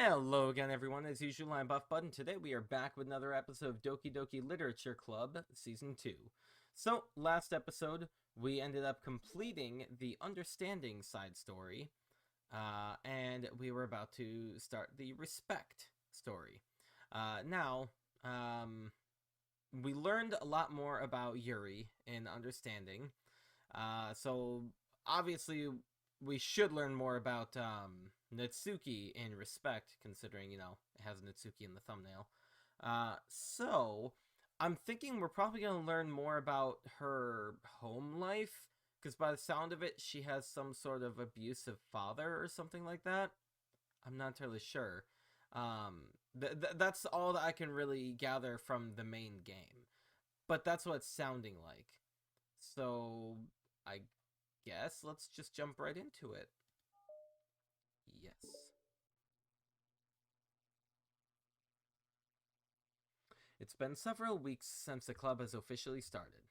Hello again, everyone. As usual, I'm Buff Button. Today we are back with another episode of Doki Doki Literature Club Season 2. So, last episode, we ended up completing the Understanding side story, and we were about to start the Respect story. Now, we learned a lot more about Yuri in Understanding, so obviously we should learn more about Natsuki in Respect, considering, you know, it has Natsuki in the thumbnail. So, I'm thinking we're probably going to learn more about her home life, because by the sound of it, she has some sort of abusive father or something like that. I'm not entirely sure. That's all that I can really gather from the main game. But that's what it's sounding like. So, I guess let's just jump right into it. Yes. It's been several weeks since the club has officially started.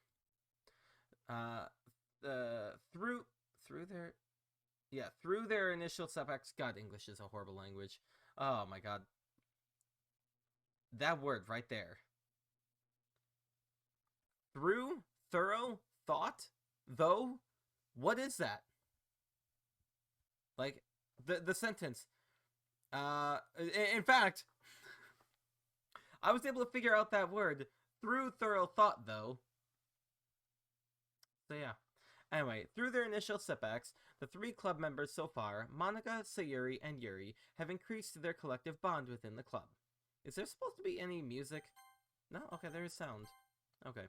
Through their initial setbacks. God, English is a horrible language. Oh my god. That word right there. Through, thorough, thought, though. What is that? Like, the sentence. In fact, I was able to figure out that word through thorough thought, though. So yeah. Anyway, through their initial setbacks, the three club members so far, Monika, Sayori, and Yuri, have increased their collective bond within the club. Is there supposed to be any music? No? Okay, there is sound. Okay.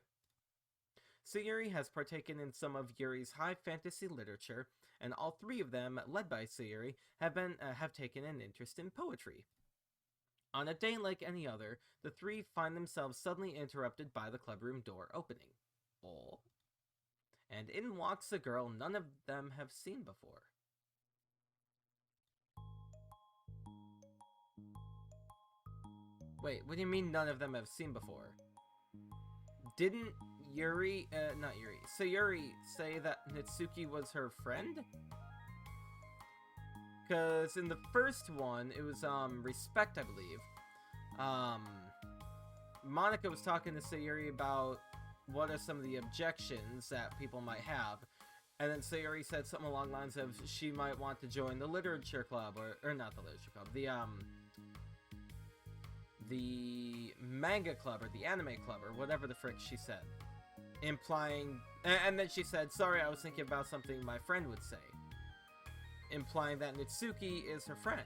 Sayori has partaken in some of Yuri's high fantasy literature, and all three of them, led by Sayori, have taken an interest in poetry. On a day like any other, the three find themselves suddenly interrupted by the clubroom door opening. Oh. And in walks a girl none of them have seen before. Wait, what do you mean none of them have seen before? Didn't Sayori say that Natsuki was her friend? Because in the first one, it was, Respect, I believe. Monika was talking to Sayori about what are some of the objections that people might have. And then Sayori said something along the lines of she might want to join the literature club, or not the literature club, the manga club, or the anime club, or whatever the frick she said. Implying, and then she said, sorry, I was thinking about something my friend would say. Implying that Natsuki is her friend.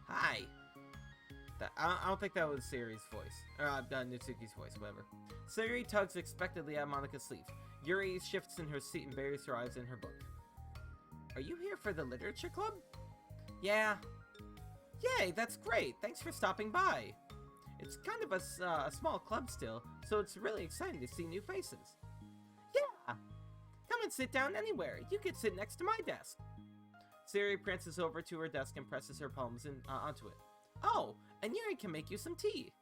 Hi. I don't think that was Sayori's voice. Natsuki's voice, whatever. Sayori tugs expectantly at Monika's sleeve. Yuri shifts in her seat and buries her eyes in her book. Are you here for the literature club? Yeah. Yay, that's great. Thanks for stopping by. It's kind of a small club still, so it's really exciting to see new faces. Yeah. Come and sit down anywhere. You could sit next to my desk. Sayori prances over to her desk and presses her palms onto it. Oh, and Yuri can make you some tea.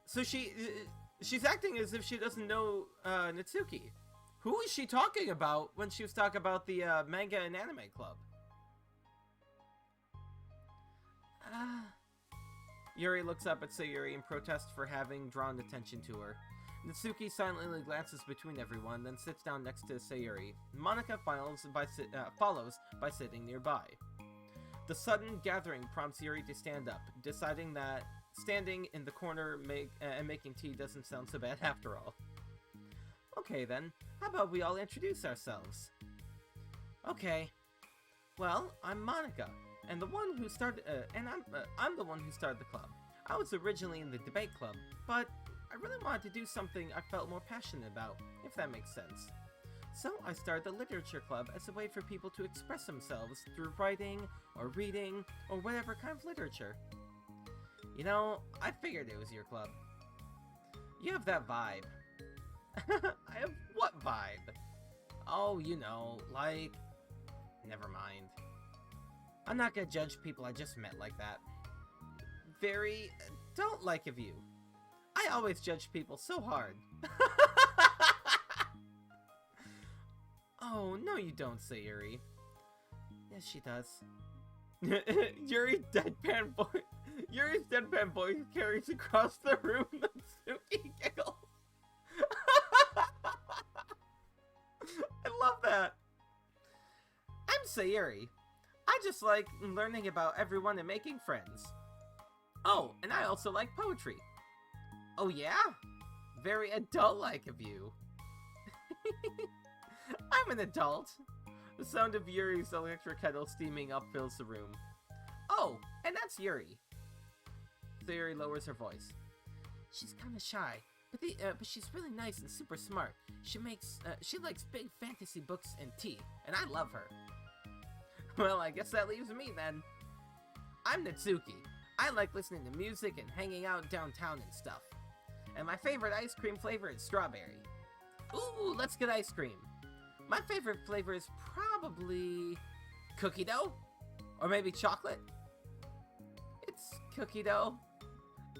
So she's acting as if she doesn't know Natsuki. Who is she talking about when she was talking about the manga and anime club? Yuri looks up at Sayori in protest for having drawn attention to her. Natsuki silently glances between everyone, then sits down next to Sayori. Monika follows by sitting nearby. The sudden gathering prompts Yuri to stand up, deciding that standing in the corner and making tea doesn't sound so bad after all. Okay then, how about we all introduce ourselves? Okay. Well, I'm Monika, and the one who started, I'm the one who started the club. I was originally in the debate club, but I really wanted to do something I felt more passionate about, if that makes sense. So I started the literature club as a way for people to express themselves through writing, or reading, or whatever kind of literature. You know, I figured it was your club. You have that vibe. I have what vibe? Oh, you know, like... Never mind. I'm not gonna judge people I just met like that. Very... don't like of you. I always judge people so hard. Oh, no you don't, Sayori. guess she does. Yuri's deadpan voice carries across the room. Natsuki giggles. I love that. I'm Sayori. I just like learning about everyone and making friends. Oh, and I also like poetry. Oh yeah? Very adult-like of you. I'm an adult. The sound of Yuri's electric kettle steaming up fills the room. Oh, and that's Yuri. Sayori lowers her voice. She's kind of shy, but she's really nice and super smart. She likes big fantasy books and tea, and I love her. Well, I guess that leaves me then. I'm Natsuki. I like listening to music and hanging out downtown and stuff. And my favorite ice cream flavor is strawberry. Ooh, let's get ice cream. My favorite flavor is probably cookie dough, or maybe chocolate. It's cookie dough.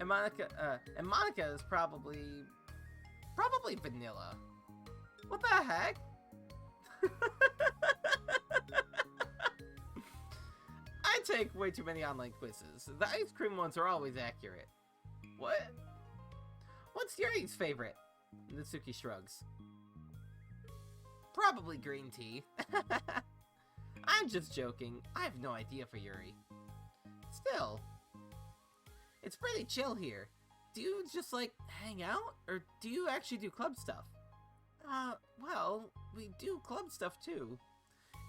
And Monika is probably vanilla. What the heck? I take way too many online quizzes. The ice cream ones are always accurate. What? What's Yuri's favorite? Natsuki shrugs. Probably green tea. I'm just joking. I have no idea for Yuri. Still, it's pretty chill here. Do you just like hang out, or do you actually do club stuff? Well, we do club stuff too.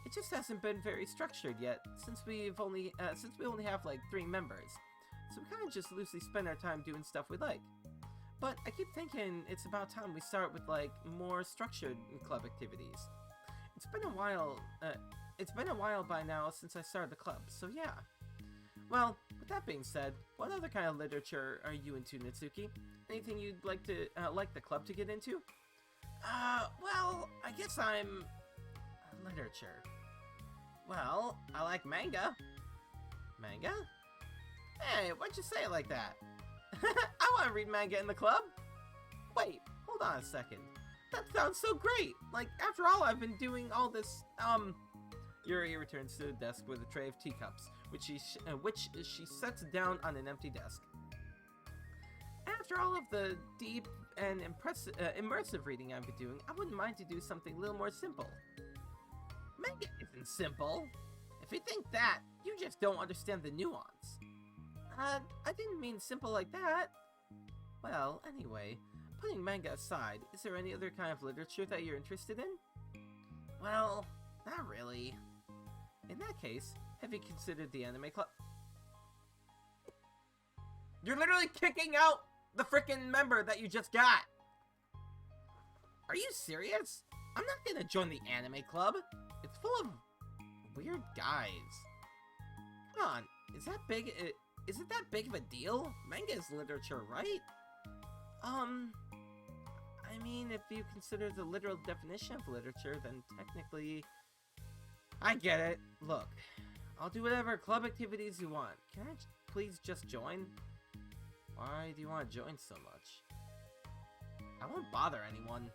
It just hasn't been very structured yet, since we only have like 3 members. So we kind of just loosely spend our time doing stuff we like. But I keep thinking it's about time we start with like more structured club activities. It's been a while by now since I started the club, so yeah. Well, with that being said, what other kind of literature are you into, Natsuki? Anything you'd like the club to get into? Well, I guess I'm literature. Well, I like manga. Manga? Hey, why'd you say it like that? I want to read manga in the club. Wait, hold on a second. That sounds so great. Like, after all, I've been doing all this, Yuri returns to the desk with a tray of teacups, which she sets down on an empty desk. After all of the deep and immersive reading I've been doing, I wouldn't mind to do something a little more simple. Manga isn't simple. If you think that, you just don't understand the nuance. I didn't mean simple like that. Well, anyway, putting manga aside, is there any other kind of literature that you're interested in? Well, not really. In that case, have you considered the anime club? You're literally kicking out the frickin' member that you just got! Are you serious? I'm not gonna join the anime club. It's full of weird guys. Come on, is it that big of a deal? Manga is literature, right? I mean, if you consider the literal definition of literature, then technically... I get it. Look, I'll do whatever club activities you want. Can I please just join? Why do you want to join so much? I won't bother anyone.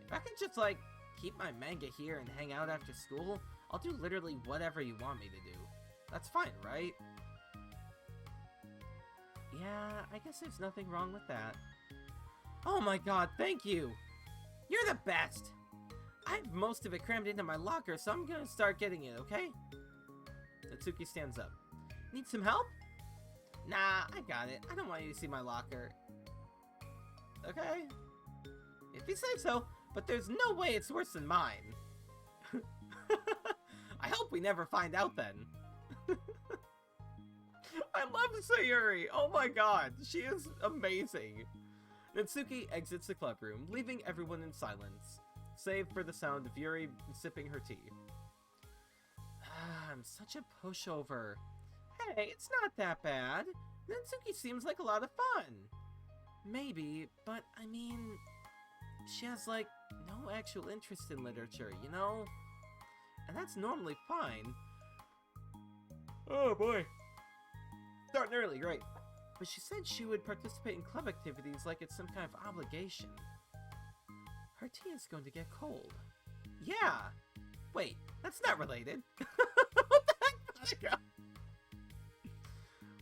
If I can just, like, keep my manga here and hang out after school, I'll do literally whatever you want me to do. That's fine, right? Yeah, I guess there's nothing wrong with that. Oh my god, thank you! You're the best! I have most of it crammed into my locker, so I'm gonna start getting it, okay? Natsuki stands up. Need some help? Nah, I got it. I don't want you to see my locker. Okay. If you say so, but there's no way it's worse than mine. I hope we never find out then. I love Sayori! Oh my god, she is amazing! Natsuki exits the club room, leaving everyone in silence, save for the sound of Yuri sipping her tea. I'm such a pushover. Hey, it's not that bad. Natsuki seems like a lot of fun. Maybe, but I mean, she has like no actual interest in literature, you know? And that's normally fine. Oh boy. Starting early, great. But she said she would participate in club activities like it's some kind of obligation. Her tea is going to get cold. Yeah! Wait, that's not related. What Monika!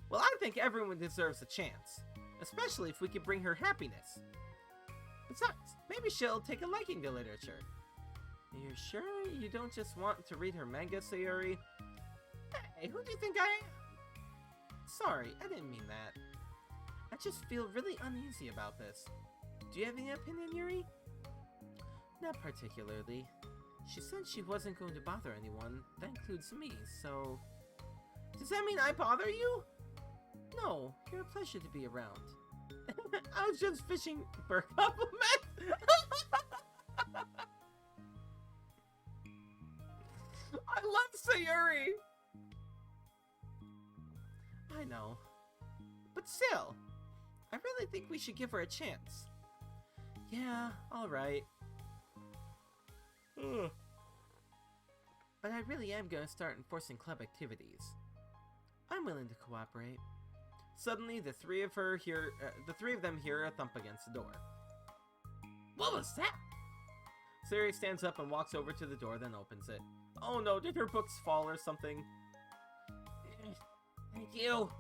Well, I think everyone deserves a chance. Especially if we can bring her happiness. Besides, maybe she'll take a liking to literature. You're sure you don't just want to read her manga, Sayori? Hey, who do you think I am? Sorry, I didn't mean that. I just feel really uneasy about this. Do you have any opinion, Yuri? Not particularly. She said she wasn't going to bother anyone. That includes me, so... Does that mean I bother you? No, you're a pleasure to be around. I was just fishing for a compliment. I love Sayori. I know. But still, I really think we should give her a chance. Yeah, alright. But I really am going to start enforcing club activities. I'm willing to cooperate. Suddenly, the three of them hear a thump against the door. What was that? Sayori stands up and walks over to the door, then opens it. Oh no, did her books fall or something? Thank you.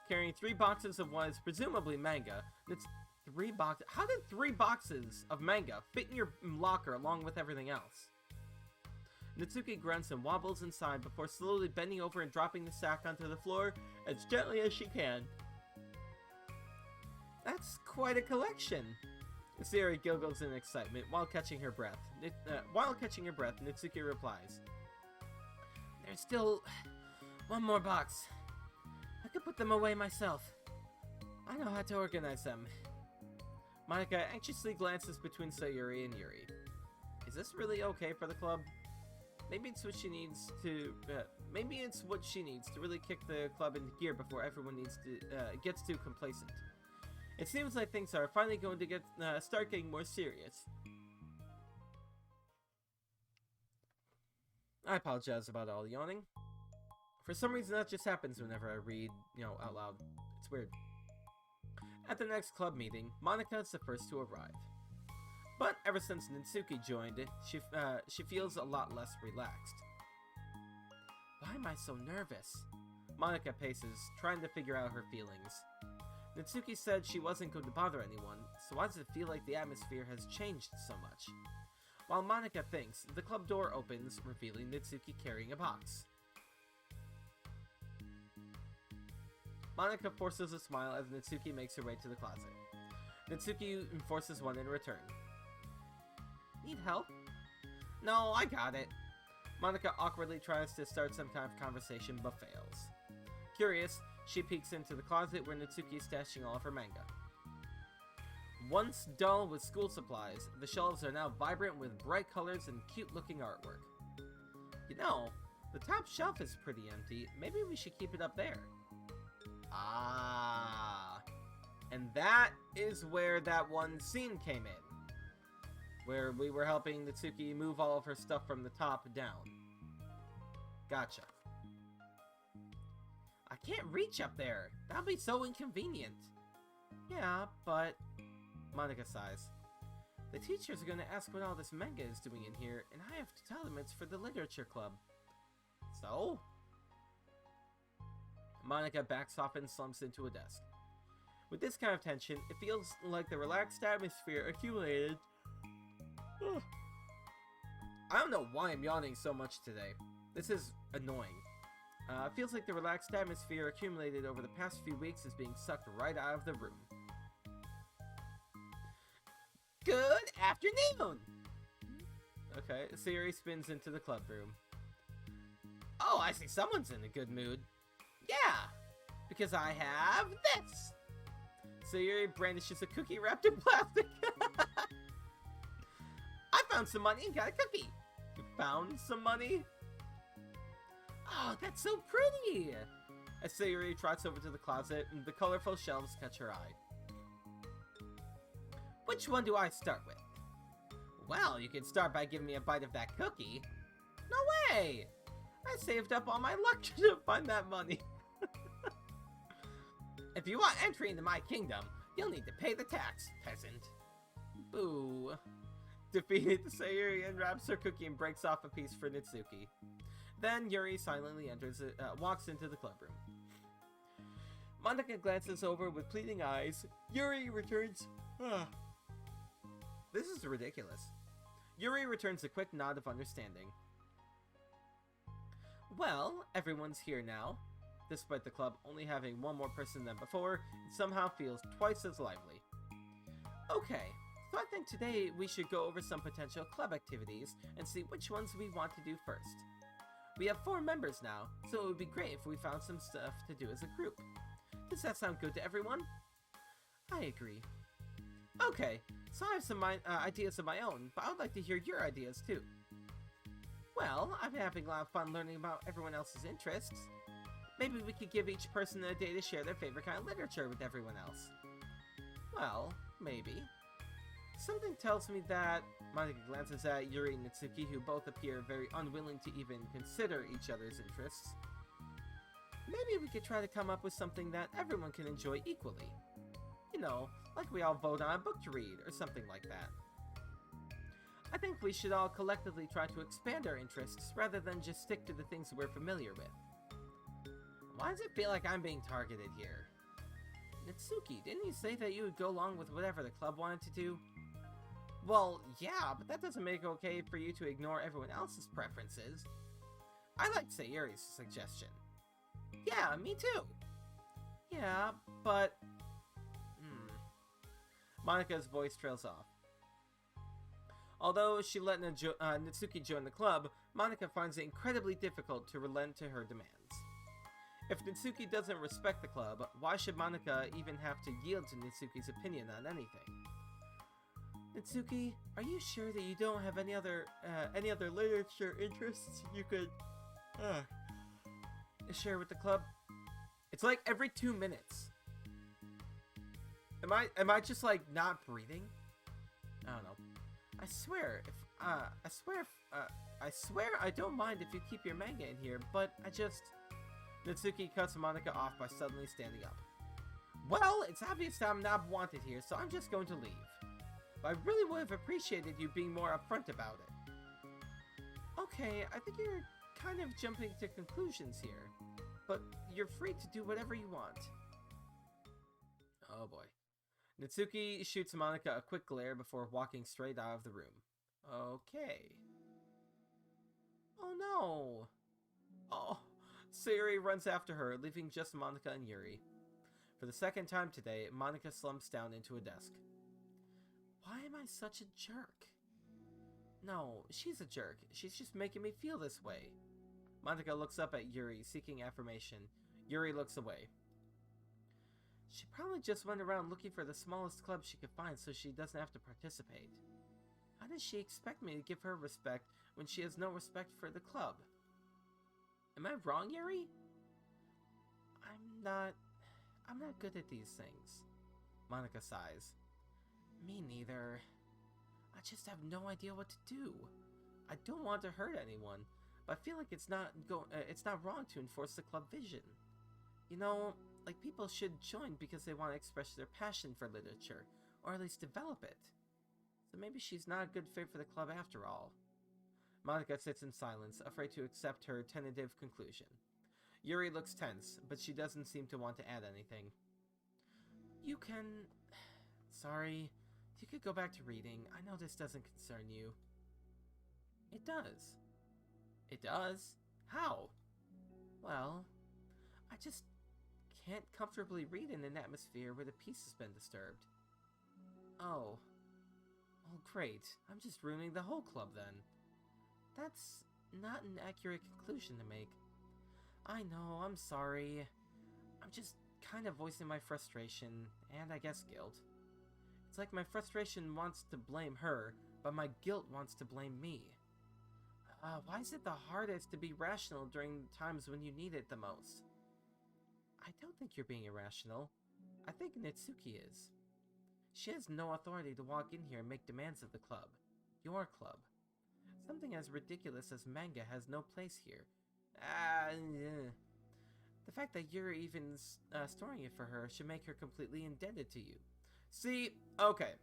Carrying 3 boxes of what is presumably manga. It's 3 boxes. How did 3 boxes of manga fit in your locker along with everything else? Natsuki grunts and wobbles inside before slowly bending over and dropping the sack onto the floor as gently as she can. That's quite a collection. Sayori giggles in excitement while catching her breath. Natsuki replies, "There's still 1 more box. I could put them away myself. I know how to organize them." Monika anxiously glances between Sayori and Yuri. Is this really okay for the club? Maybe it's what she needs to. Maybe it's what she needs to really kick the club into gear before everyone gets too complacent. It seems like things are finally going to start getting more serious. I apologize about all the yawning. For some reason, that just happens whenever I read, out loud. It's weird. At the next club meeting, Monika is the first to arrive. But ever since Natsuki joined, she feels a lot less relaxed. Why am I so nervous? Monika paces, trying to figure out her feelings. Natsuki said she wasn't going to bother anyone, so why does it feel like the atmosphere has changed so much? While Monika thinks, the club door opens, revealing Natsuki carrying a box. Monika forces a smile as Natsuki makes her way to the closet. Natsuki forces one in return. Need help? No, I got it. Monika awkwardly tries to start some kind of conversation but fails. Curious, she peeks into the closet where Natsuki is stashing all of her manga. Once dull with school supplies, the shelves are now vibrant with bright colors and cute-looking artwork. The top shelf is pretty empty. Maybe we should keep it up there. Ah. And that is where that one scene came in. Where we were helping Natsuki move all of her stuff from the top down. Gotcha. I can't reach up there. That'll be so inconvenient. Yeah, but... Monika sighs. The teachers are going to ask what all this manga is doing in here, and I have to tell them it's for the literature club. So? Monika backs off and slumps into a desk. With this kind of tension, it feels like the relaxed atmosphere accumulated... I don't know why I'm yawning so much today. This is annoying. It feels like the relaxed atmosphere accumulated over the past few weeks is being sucked right out of the room. Good afternoon! Okay, Sayori spins into the club room. Oh, I see someone's in a good mood. Yeah, because I have this! Sayori brandishes a cookie wrapped in plastic. I found some money and got a cookie. You found some money? Oh, that's so pretty! As Sayori trots over to the closet, the colorful shelves catch her eye. Which one do I start with? Well, you could start by giving me a bite of that cookie. No way! I saved up all my luck to find that money. If you want entry into my kingdom, you'll need to pay the tax, peasant. Boo. Defeated, Sayori unwraps her cookie and breaks off a piece for Natsuki. Then Yuri silently walks into the club room. Monika glances over with pleading eyes. Yuri returns... This is ridiculous. Yuri returns a quick nod of understanding. Well, everyone's here now. Despite the club only having one more person than before, it somehow feels twice as lively. Okay, so I think today we should go over some potential club activities and see which ones we want to do first. We have 4 members now, so it would be great if we found some stuff to do as a group. Does that sound good to everyone? I agree. Okay, so I have some ideas of my own, but I would like to hear your ideas too. Well, I've been having a lot of fun learning about everyone else's interests. Maybe we could give each person a day to share their favorite kind of literature with everyone else. Well, maybe. Something tells me that... Monika glances at Yuri and Natsuki, who both appear very unwilling to even consider each other's interests. Maybe we could try to come up with something that everyone can enjoy equally. You know, like we all vote on a book to read, or something like that. I think we should all collectively try to expand our interests, rather than just stick to the things we're familiar with. Why does it feel like I'm being targeted here? Natsuki, didn't you say that you would go along with whatever the club wanted to do? Well, yeah, but that doesn't make it okay for you to ignore everyone else's preferences. I like Sayori's suggestion. Yeah, me too. Yeah, but... Monika's voice trails off. Although she let Natsuki join the club, Monika finds it incredibly difficult to relent to her demands. If Natsuki doesn't respect the club, why should Monika even have to yield to Natsuki's opinion on anything? Natsuki, are you sure that you don't have any other literature interests you could share with the club? It's like every 2 minutes. Am I just like not breathing? I don't know. I swear I don't mind if you keep your manga in here, but I just... Natsuki cuts Monika off by suddenly standing up. Well, it's obvious that I'm not wanted here, so I'm just going to leave. But I really would have appreciated you being more upfront about it. Okay, I think you're kind of jumping to conclusions here, but you're free to do whatever you want. Oh boy. Natsuki shoots Monika a quick glare before walking straight out of the room. Okay. Oh no! Oh, Sayori runs after her, leaving just Monika and Yuri. For the second time today, Monika slumps down into a desk. Why am I such a jerk? No, she's a jerk. She's just making me feel this way. Monika looks up at Yuri, seeking affirmation. Yuri looks away. She probably just went around looking for the smallest club she could find so she doesn't have to participate. How does she expect me to give her respect when she has no respect for the club? Am I wrong, Yuri? I'm not good at these things. Monika sighs. Me neither. I just have no idea what to do. I don't want to hurt anyone, but I feel like it's not wrong to enforce the club vision. You know, like people should join because they want to express their passion for literature, or at least develop it. So maybe she's not a good fit for the club after all. Monika sits in silence, afraid to accept her tentative conclusion. Yuri looks tense, but she doesn't seem to want to add anything. You can... Sorry. You could go back to reading. I know this doesn't concern you. It does. It does? How? Well, I just can't comfortably read in an atmosphere where the peace has been disturbed. Oh. Oh, great. I'm just ruining the whole club then. That's not an accurate conclusion to make. I know, I'm sorry. I'm just kind of voicing my frustration, and I guess guilt. It's like my frustration wants to blame her, but my guilt wants to blame me. Why is it the hardest to be rational during times when you need it the most? I don't think you're being irrational. I think Natsuki is. She has no authority to walk in here and make demands of the club. Your club. Something as ridiculous as manga has no place here. The fact that you're even storing it for her should make her completely indebted to you. See, okay.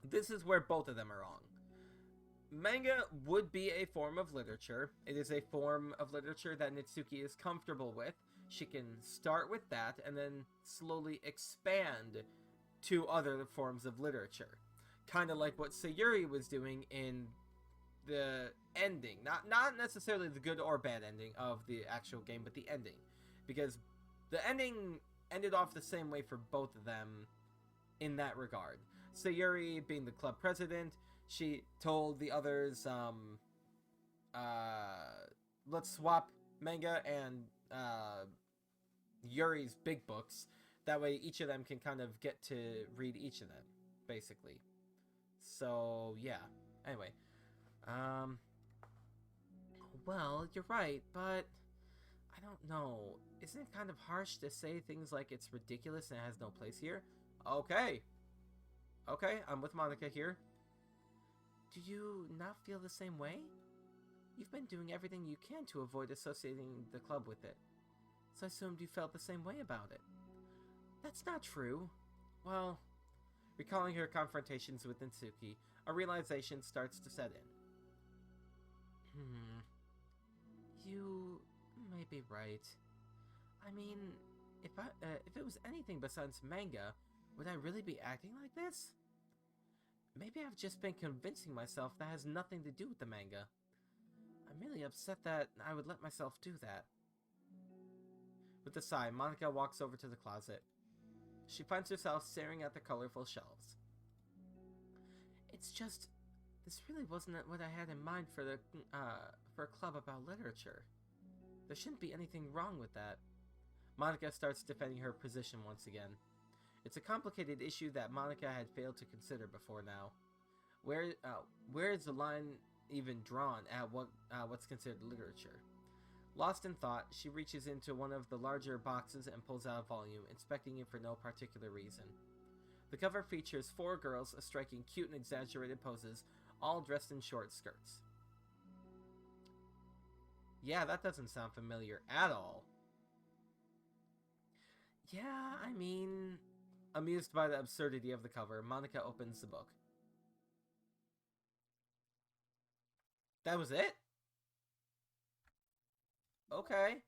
This is where both of them are wrong. Manga would be a form of literature. It is a form of literature that Natsuki is comfortable with. She can start with that and then slowly expand to other forms of literature. Kind of like what Sayori was doing in the ending. Not necessarily the good or bad ending of the actual game, but the ending. Because the ending ended off the same way for both of them in that regard. Sayori, being the club president, she told the others, let's swap manga and Yuri's big books. That way each of them can kind of get to read each of them, basically. So, yeah. Anyway. Well, you're right, but I don't know. Isn't it kind of harsh to say things like it's ridiculous and it has no place here? Okay. Okay, I'm with Monika here. Do you not feel the same way? You've been doing everything you can to avoid associating the club with it. So I assumed you felt the same way about it. That's not true. Well, recalling her confrontations with Natsuki, a realization starts to set in. You may be right. I mean, if it was anything besides manga, would I really be acting like this? Maybe I've just been convincing myself that has nothing to do with the manga. I'm really upset that I would let myself do that. With a sigh, Monika walks over to the closet. She finds herself staring at the colorful shelves. It's just, this really wasn't what I had in mind for a club about literature. There shouldn't be anything wrong with that. Monika starts defending her position once again. It's a complicated issue that Monika had failed to consider before now. Where is the line even drawn at what's considered literature? Lost in thought, she reaches into one of the larger boxes and pulls out a volume, inspecting it for no particular reason. The cover features 4 girls striking cute and exaggerated poses, all dressed in short skirts. Yeah, that doesn't sound familiar at all. Yeah, I mean... Amused by the absurdity of the cover, Monika opens the book. That was it? Okay.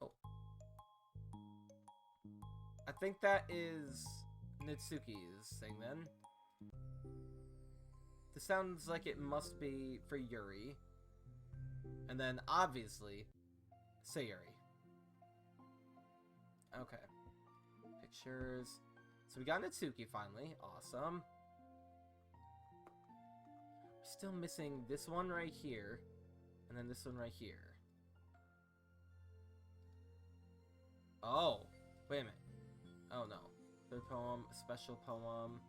Oh. I think that is Natsuki's thing then. This sounds like it must be for Yuri. And then, obviously, Sayori. Okay. Pictures. So we got Natsuki finally. Awesome. We're still missing this one right here. And then this one right here. Oh. Wait a minute. Oh no. Third poem. Special poem.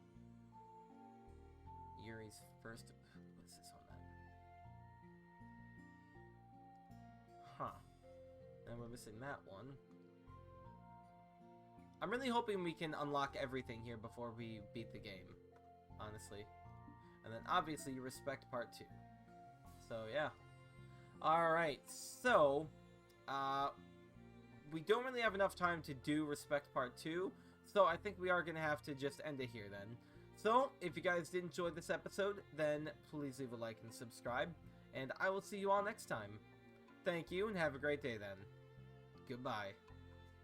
Yuri's first... What's this one then? Huh. And we're missing that one. I'm really hoping we can unlock everything here before we beat the game. Honestly. And then obviously you respect part 2. So yeah. Alright, so we don't really have enough time to do respect part 2. So I think we are going to have to just end it here then. So, if you guys did enjoy this episode, then please leave a like and subscribe. And I will see you all next time. Thank you and have a great day then. Goodbye.